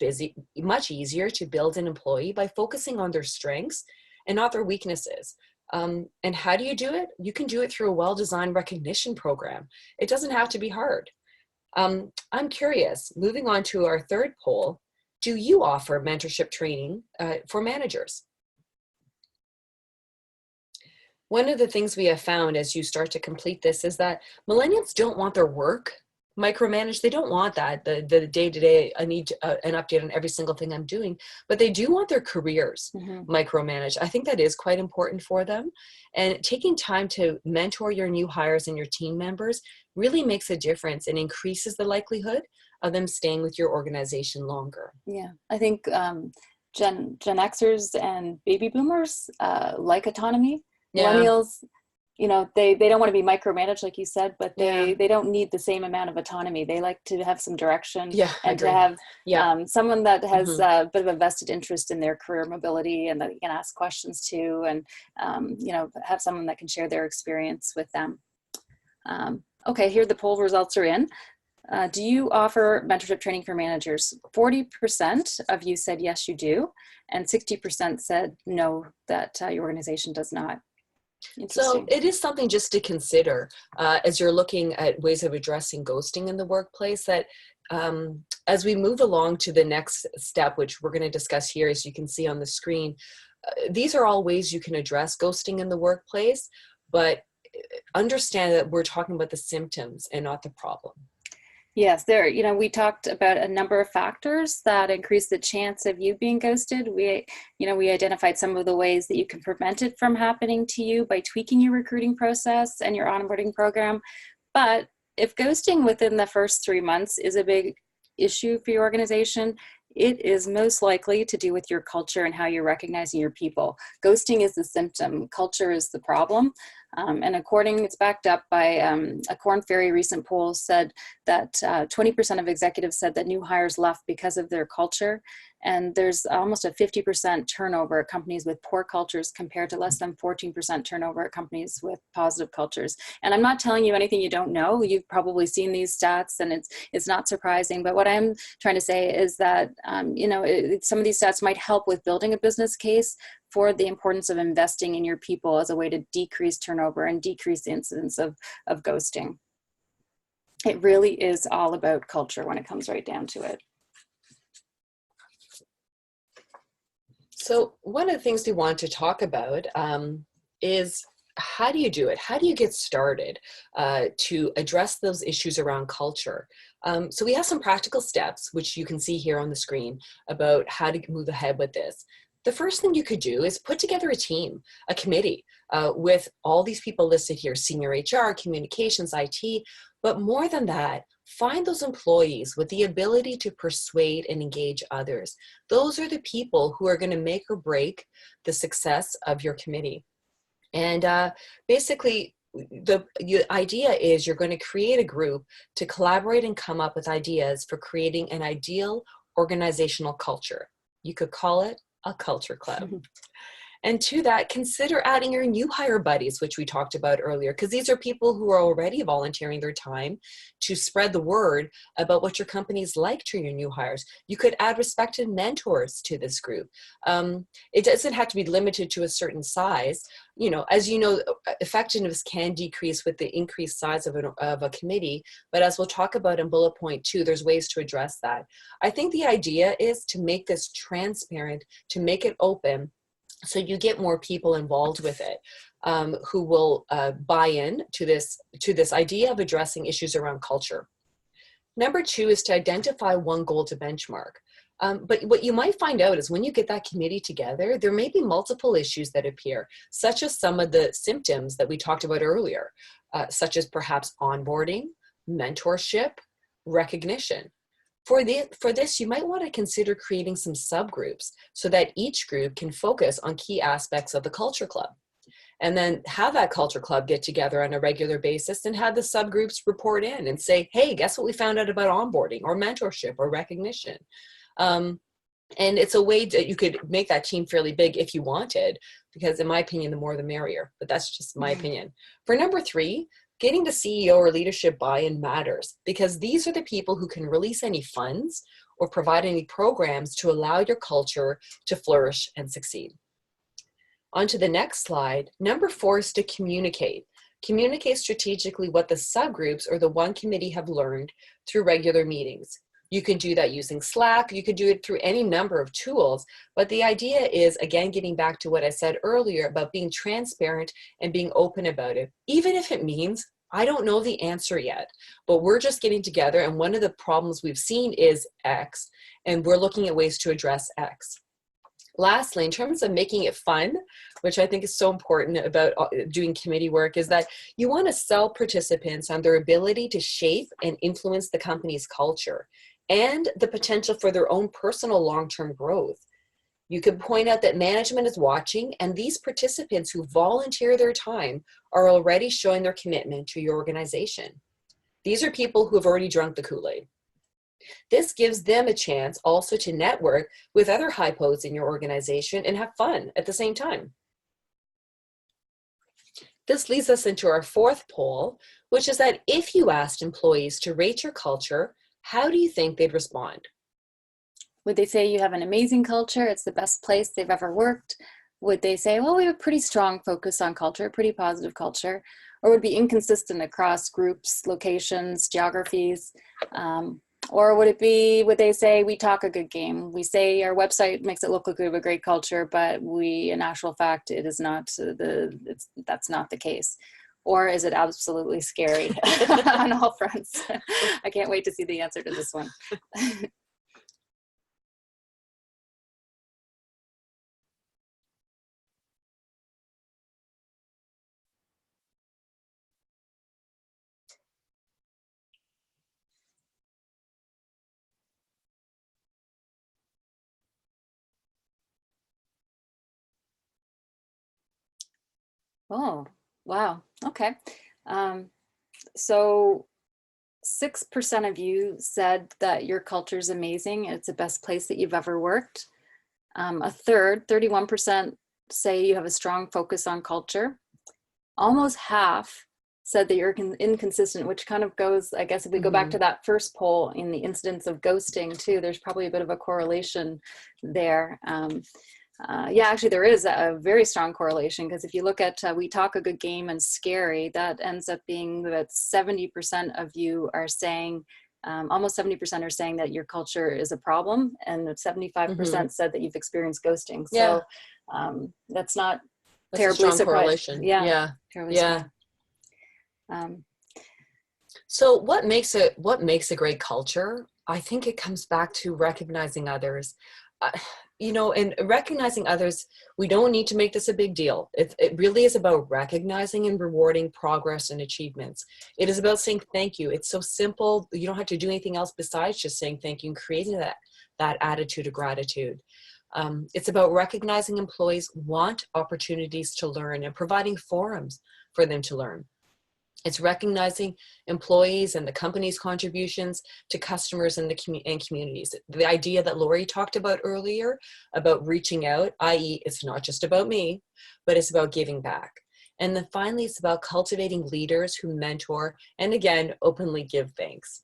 easier to build an employee by focusing on their strengths and not their weaknesses. And how do you do it? You can do it through a well-designed recognition program. It doesn't have to be hard. I'm curious, moving on to our third poll, do you offer mentorship training for managers? One of the things we have found as you start to complete this is that millennials don't want their work micromanage. They don't want that, the day-to-day, I need an update on every single thing I'm doing, but they do want their careers micromanaged. I think that is quite important for them. And taking time to mentor your new hires and your team members really makes a difference and increases the likelihood of them staying with your organization longer. Yeah, I think Gen Xers and baby boomers like autonomy. Yeah. Millennials, you know, they don't want to be micromanaged, like you said, but they don't need the same amount of autonomy. They like to have some direction and to have someone that has a bit of a vested interest in their career mobility and that you can ask questions to, and you know, have someone that can share their experience with them. Okay, here the poll results are in. Do you offer mentorship training for managers? 40% of you said yes, you do, and 60% said no, that your organization does not. So it is something just to consider as you're looking at ways of addressing ghosting in the workplace, that as we move along to the next step, which we're going to discuss here, as you can see on the screen, these are all ways you can address ghosting in the workplace, but understand that we're talking about the symptoms and not the problem. Yes, you know, we talked about a number of factors that increase the chance of you being ghosted. We identified some of the ways that you can prevent it from happening to you by tweaking your recruiting process and your onboarding program. But if ghosting within the first 3 months is a big issue for your organization, it is most likely to do with your culture and how you're recognizing your people. Ghosting is the symptom, culture is the problem. And it's backed up by a Korn Ferry recent poll said that 20% of executives said that new hires left because of their culture. And there's almost a 50% turnover at companies with poor cultures compared to less than 14% turnover at companies with positive cultures. And I'm not telling you anything you don't know. You've probably seen these stats, and it's not surprising. But what I'm trying to say is that you know, some of these stats might help with building a business case for the importance of investing in your people as a way to decrease turnover and decrease the incidence of ghosting. It really is all about culture when it comes right down to it. So one of the things we want to talk about is, how do you do it? How do you get started to address those issues around culture? So we have some practical steps, which you can see here on the screen, about how to move ahead with this. The first thing you could do is put together a team, a committee with all these people listed here: senior HR, communications, IT, but more than that, find those employees with the ability to persuade and engage others. Those are the people who are going to make or break the success of your committee. And basically, the idea is you're going to create a group to collaborate and come up with ideas for creating an ideal organizational culture. You could call it a culture club. And to that, consider adding your new hire buddies, which we talked about earlier, because these are people who are already volunteering their time to spread the word about what your company's like to your new hires. You could add respected mentors to this group. It doesn't have to be limited to a certain size. You know, as you know, effectiveness can decrease with the increased size of a committee, but as we'll talk about in bullet point 2, there's ways to address that. I think the idea is to make this transparent, to make it open, so you get more people involved with it who will buy in to this idea of addressing issues around culture. Number 2 is to identify one goal to benchmark. But what you might find out is when you get that committee together, there may be multiple issues that appear, such as some of the symptoms that we talked about earlier, such as perhaps onboarding, mentorship, recognition. For this, you might want to consider creating some subgroups so that each group can focus on key aspects of the culture club. And then have that culture club get together on a regular basis and have the subgroups report in and say, hey, guess what we found out about onboarding or mentorship or recognition? And it's a way that you could make that team fairly big if you wanted, because in my opinion, the more the merrier, but that's just my opinion. For number 3, getting the CEO or leadership buy-in matters, because these are the people who can release any funds or provide any programs to allow your culture to flourish and succeed. On to the next slide. Number 4 is to communicate. Communicate strategically what the subgroups or the one committee have learned through regular meetings. You can do that using Slack. You could do it through any number of tools. But the idea is, again, getting back to what I said earlier about being transparent and being open about it, even if it means I don't know the answer yet, but we're just getting together, and one of the problems we've seen is X, and we're looking at ways to address X. Lastly, in terms of making it fun, which I think is so important about doing committee work, is that you want to sell participants on their ability to shape and influence the company's culture and the potential for their own personal long-term growth. You can point out that management is watching, and these participants who volunteer their time are already showing their commitment to your organization. These are people who have already drunk the Kool-Aid. This gives them a chance also to network with other hypos in your organization and have fun at the same time. This leads us into our fourth poll, which is that if you asked employees to rate your culture, how do you think they'd respond? Would they say you have an amazing culture, it's the best place they've ever worked? Would they say, well, we have a pretty strong focus on culture, pretty positive culture? Or would it be inconsistent across groups, locations, geographies? Or would they say, we talk a good game? We say our website makes it look like we have a great culture, but in actual fact, it is not that's not the case. Or is it absolutely scary on all fronts? I can't wait to see the answer to this one. Oh, wow. Okay. So 6% of you said that your culture is amazing. It's the best place that you've ever worked. A third, 31%, say you have a strong focus on culture. Almost half said that you're inconsistent, which kind of goes, I guess, if we go back to that first poll in the incidence of ghosting too, there's probably a bit of a correlation there. Yeah, actually there is a very strong correlation, because if you look at we talk a good game and scary, that ends up being that 70% of you are saying, almost 70% are saying that your culture is a problem, and 75% said that you've experienced ghosting. So that's not terribly surprising. Yeah. Terribly strong. So what makes a great culture? I think it comes back to recognizing others. And recognizing others, we don't need to make this a big deal. It really is about recognizing and rewarding progress and achievements. It is about saying thank you. It's so simple. You don't have to do anything else besides just saying thank you and creating that attitude of gratitude. It's about recognizing employees want opportunities to learn and providing forums for them to learn. It's recognizing employees and the company's contributions to customers and communities. The idea that Lori talked about earlier about reaching out, i.e. it's not just about me, but it's about giving back. And then finally, it's about cultivating leaders who mentor and, again, openly give thanks.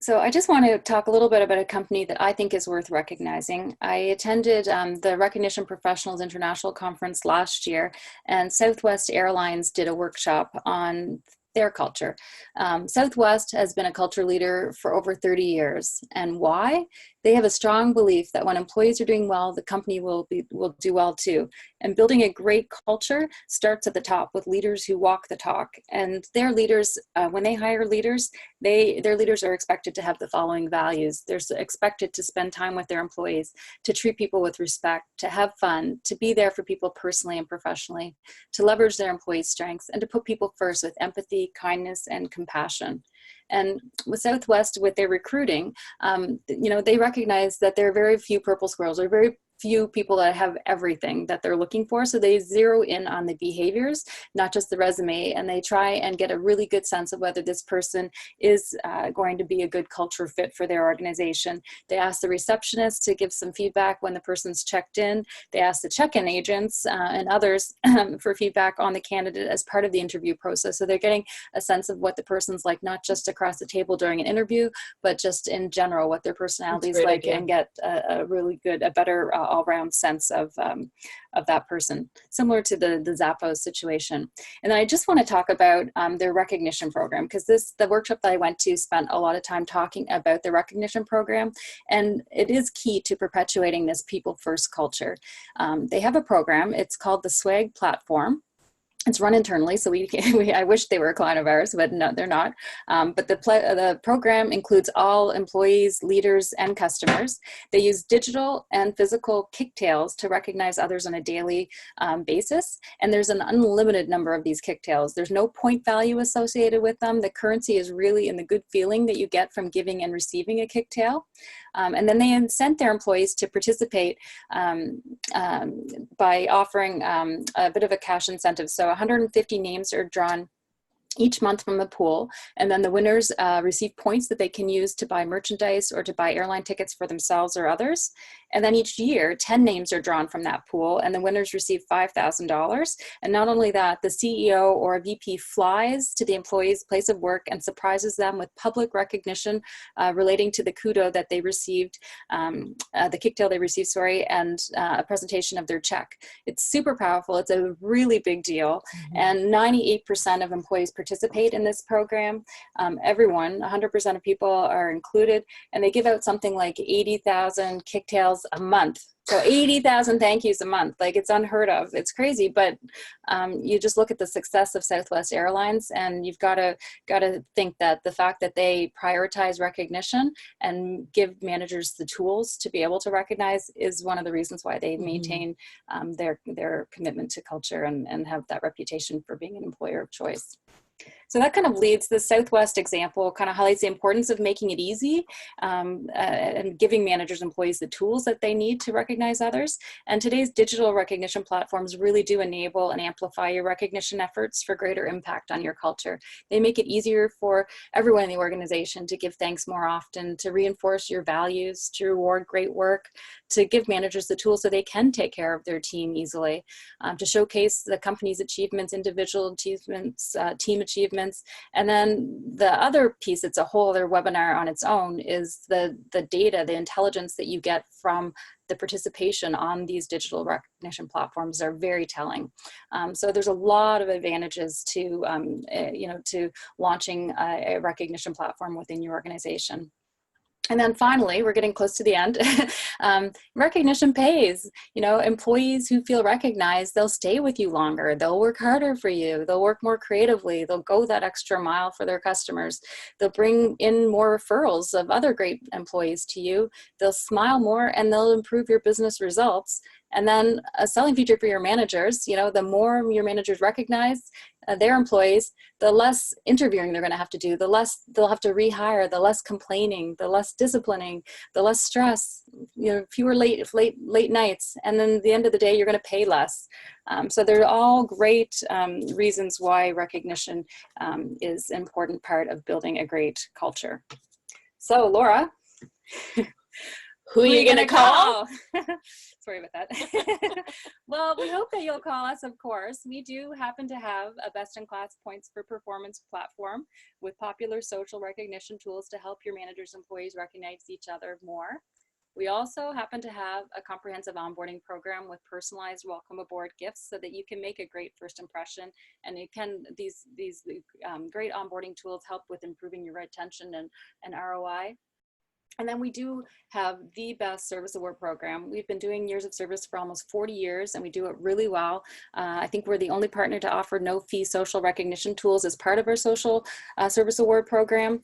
So I just want to talk a little bit about a company that I think is worth recognizing. I attended the Recognition Professionals International Conference last year, and Southwest Airlines did a workshop on their culture. Southwest has been a culture leader for over 30 years. And why? They have a strong belief that when employees are doing well, the company will do well too. And building a great culture starts at the top with leaders who walk the talk. And their leaders, when they hire leaders, their leaders are expected to have the following values. They're expected to spend time with their employees, to treat people with respect, to have fun, to be there for people personally and professionally, to leverage their employees' strengths, and to put people first with empathy, kindness, and compassion. And with Southwest, with their recruiting, they recognize that there are very few purple squirrels, or very few people that have everything that they're looking for. So they zero in on the behaviors, not just the resume, and they try and get a really good sense of whether this person is going to be a good culture fit for their organization. They ask the receptionist to give some feedback when the person's checked in. They ask the check-in agents and others for feedback on the candidate as part of the interview process. So they're getting a sense of what the person's like, not just across the table during an interview, but just in general, what their personality is like, and get a really good, a better all-round sense of that person, similar to the Zappos situation. And then I just want to talk about their recognition program, because the workshop that I went to spent a lot of time talking about the recognition program, and it is key to perpetuating this people-first culture. They have a program, it's called the Swag Platform. It's run internally, so I wish they were a client of ours, but no, they're not. But the program includes all employees, leaders, and customers. They use digital and physical kicktails to recognize others on a daily basis, and there's an unlimited number of these kicktails. There's no point value associated with them. The currency is really in the good feeling that you get from giving and receiving a kicktail. And then they incent their employees to participate by offering a bit of a cash incentive. So 150 names are drawn each month from the pool, and then the winners receive points that they can use to buy merchandise or to buy airline tickets for themselves or others. And then each year, 10 names are drawn from that pool, and the winners receive $5,000. And not only that, the CEO or a VP flies to the employee's place of work and surprises them with public recognition relating to the kudo that they received, the kicktail they received, sorry, and a presentation of their check. It's super powerful. It's a really big deal. Mm-hmm. And 98% of employees participate in this program. Everyone, 100% of people are included, and they give out something like 80,000 kicktails a month. So 80,000 thank yous a month. Like, it's unheard of. It's crazy, but you just look at the success of Southwest Airlines, and you've got to think that the fact that they prioritize recognition and give managers the tools to be able to recognize is one of the reasons why they maintain their commitment to culture and have that reputation for being an employer of choice. So that kind of leads, the Southwest example kind of highlights the importance of making it easy and giving managers, employees the tools that they need to recognize others. And today's digital recognition platforms really do enable and amplify your recognition efforts for greater impact on your culture. They make it easier for everyone in the organization to give thanks more often, to reinforce your values, to reward great work, to give managers the tools so they can take care of their team easily, to showcase the company's achievements, individual achievements, team achievements. And then the other piece, it's a whole other webinar on its own, is the data, the intelligence that you get from the participation on these digital recognition platforms are very telling. So there's a lot of advantages to, to launching a recognition platform within your organization. And then finally, we're getting close to the end. Recognition pays. You know, employees who feel recognized, they'll stay with you longer. They'll work harder for you. They'll work more creatively. They'll go that extra mile for their customers. They'll bring in more referrals of other great employees to you. They'll smile more, and they'll improve your business results. And then a selling feature for your managers, you know, the more your managers recognize their employees, the less interviewing they're going to have to do, the less they'll have to rehire, the less complaining, the less disciplining, the less stress, you know, fewer late nights. And then at the end of the day, you're going to pay less. So they're all great reasons why recognition is an important part of building a great culture. So Laura, who are you going to call? Sorry about that. Well, we hope that you'll call us, of course. We do happen to have a best-in-class points for performance platform with popular social recognition tools to help your managers' employees recognize each other more. We also happen to have a comprehensive onboarding program with personalized welcome aboard gifts so that you can make a great first impression. And it can, these great onboarding tools help with improving your retention and ROI. And then we do have the best service award program. We've been doing years of service for almost 40 years, and we do it really well. I think we're the only partner to offer no-fee social recognition tools as part of our social service award program.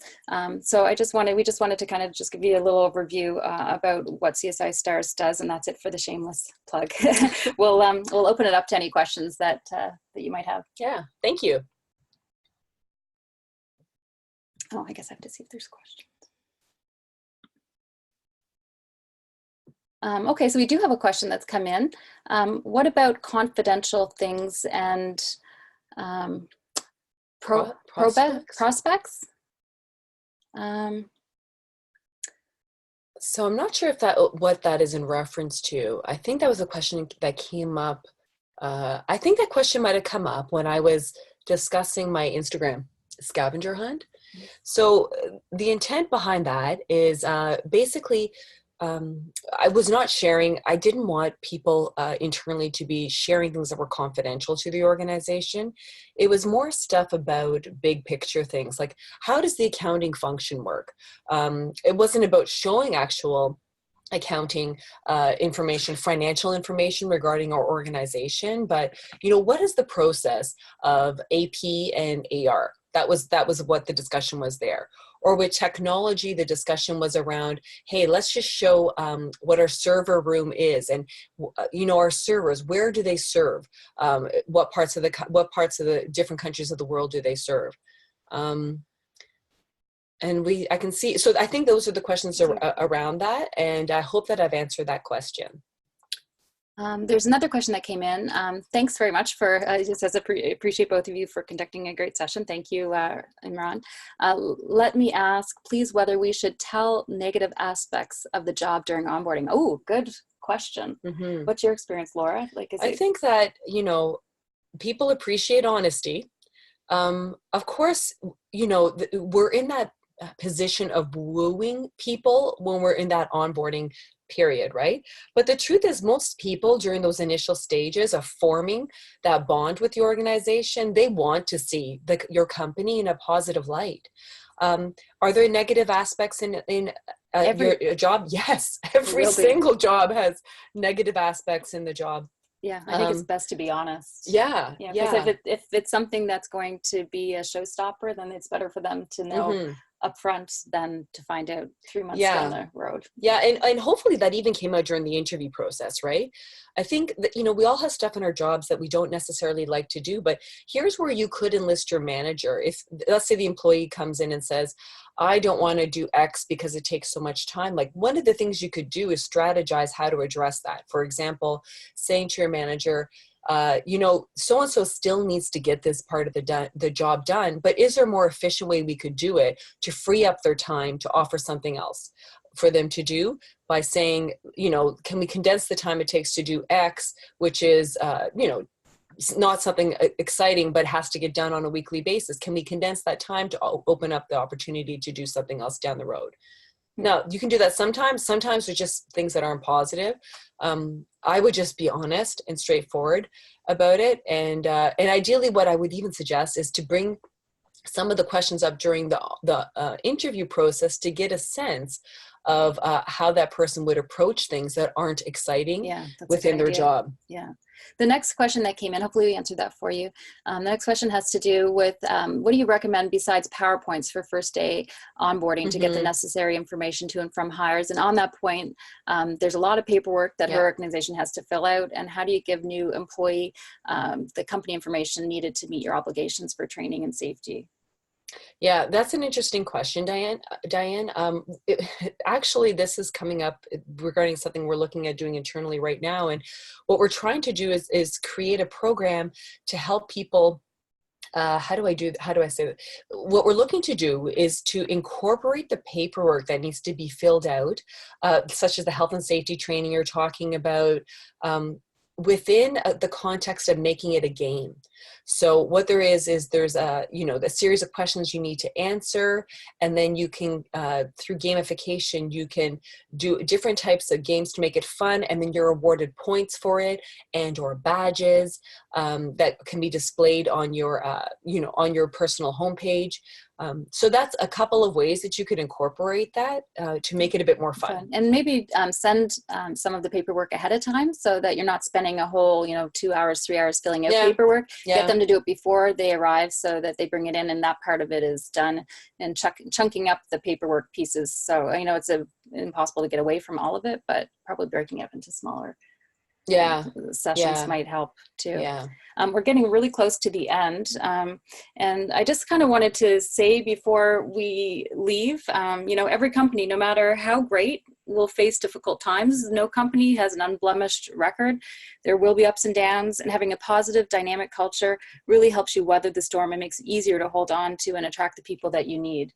So we just wanted to kind of just give you a little overview about what CSISTARS does, and that's it for the shameless plug. We'll open it up to any questions that you might have. Yeah, thank you. Oh, I guess I have to see if there's questions. Okay, so we do have a question that's come in. What about confidential things and prospects? So I'm not sure if what that is in reference to. I think that was a question that came up. I think that question might have come up when I was discussing my Instagram scavenger hunt. So the intent behind that is basically, I was not sharing, I didn't want people internally to be sharing things that were confidential to the organization. It was more stuff about big picture things, like how does the accounting function work? It wasn't about showing actual accounting information, financial information regarding our organization. But, what is the process of AP and AR? That was what the discussion was there. Or with technology, the discussion was around, hey, let's just show what our server room is, and our servers, where do they serve? What parts of the different countries of the world do they serve? And I can see, so I think those are the questions around that, and I hope that I've answered that question. There's another question that came in. Thanks very much for, appreciate both of you for conducting a great session. Thank you, Imran. Let me ask, please, whether we should tell negative aspects of the job during onboarding. Oh, good question. Mm-hmm. What's your experience, Laura? I think that, people appreciate honesty. Of course, we're in that position of wooing people when we're in that onboarding period, right? But the truth is, most people during those initial stages of forming that bond with the organization, they want to see your company in a positive light. Are there negative aspects in your job? Yes, every single job has negative aspects in the job. Yeah, I think it's best to be honest. Yeah. Because if it's something that's going to be a showstopper, then it's better for them to know upfront than to find out 3 months down the road. Yeah, and hopefully that even came out during the interview process, right? I think that, we all have stuff in our jobs that we don't necessarily like to do, but here's where you could enlist your manager. If, let's say, the employee comes in and says, I don't want to do X because it takes so much time. Like, one of the things you could do is strategize how to address that. For example, saying to your manager, so-and-so still needs to get this part of the job done, but is there a more efficient way we could do it to free up their time to offer something else for them to do, by saying, can we condense the time it takes to do X, which is, not something exciting, but has to get done on a weekly basis. Can we condense that time to open up the opportunity to do something else down the road? Now, you can do that sometimes. Sometimes there's just things that aren't positive. I would just be honest and straightforward about it. And ideally, what I would even suggest is to bring some of the questions up during the interview process to get a sense of how that person would approach things that aren't exciting within their job. Yeah. The next question that came in, hopefully we answered that for you. The next question has to do with what do you recommend besides PowerPoints for first day onboarding to get the necessary information to and from hires? And on that point, there's a lot of paperwork that her organization has to fill out. And how do you give new employee the company information needed to meet your obligations for training and safety? Yeah, that's an interesting question, Diane. Actually, this is coming up regarding something we're looking at doing internally right now. And what we're trying to do is create a program to help people. How do I say that? What we're looking to do is to incorporate the paperwork that needs to be filled out, such as the health and safety training you're talking about, within the context of making it a game. So what there is there's a series of questions you need to answer, and then you can, through gamification, you can do different types of games to make it fun, and then you're awarded points for it and or badges that can be displayed on your, on your personal homepage. So that's a couple of ways that you could incorporate that to make it a bit more fun. And maybe send some of the paperwork ahead of time so that you're not spending a whole, 2 hours, 3 hours filling out paperwork. Get them to do it before they arrive so that they bring it in and that part of it is done, and chunking up the paperwork pieces. So, it's impossible to get away from all of it, but probably breaking it up into smaller sessions might help too. We're getting really close to the end, and I just kind of wanted to say before we leave, every company, no matter how great, will face difficult times. No company has an unblemished record. There will be ups and downs, and having a positive, dynamic culture really helps you weather the storm and makes it easier to hold on to and attract the people that you need.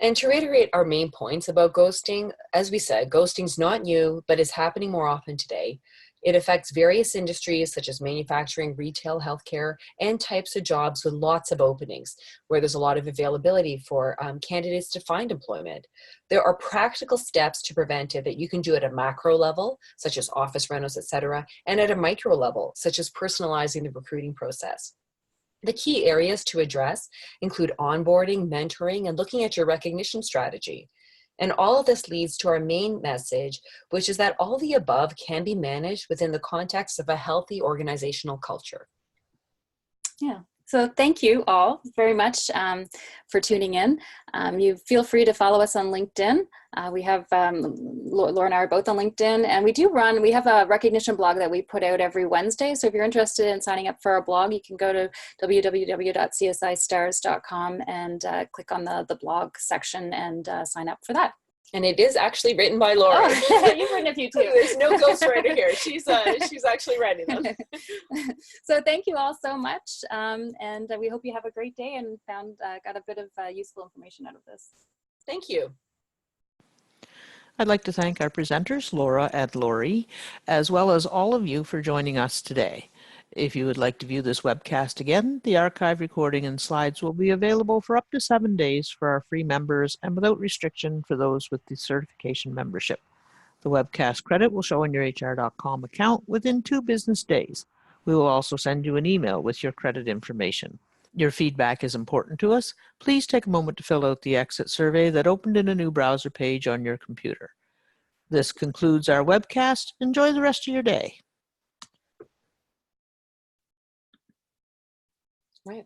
And to reiterate our main points about ghosting, as we said, ghosting's not new, but is happening more often today. It affects various industries such as manufacturing, retail, healthcare, and types of jobs with lots of openings, where there's a lot of availability for candidates to find employment. There are practical steps to prevent it that you can do at a macro level, such as office rentals, etc., and at a micro level, such as personalizing the recruiting process. The key areas to address include onboarding, mentoring, and looking at your recognition strategy. And all of this leads to our main message, which is that all the above can be managed within the context of a healthy organizational culture. Yeah. So thank you all very much for tuning in. You feel free to follow us on LinkedIn. We have, Laura and I are both on LinkedIn, and we have a recognition blog that we put out every Wednesday. So if you're interested in signing up for our blog, you can go to www.csistars.com and click on the blog section and sign up for that. And it is actually written by Laura. Oh, you've written a few too. There's no ghostwriter here. She's actually writing them. So thank you all so much, and we hope you have a great day and got a bit of useful information out of this. Thank you. I'd like to thank our presenters, Laura and Lori, as well as all of you for joining us today. If you would like to view this webcast again, the archive recording and slides will be available for up to 7 days for our free members and without restriction for those with the certification membership. The webcast credit will show on your HR.com account within 2 business days. We will also send you an email with your credit information. Your feedback is important to us. Please take a moment to fill out the exit survey that opened in a new browser page on your computer. This concludes our webcast. Enjoy the rest of your day. Right.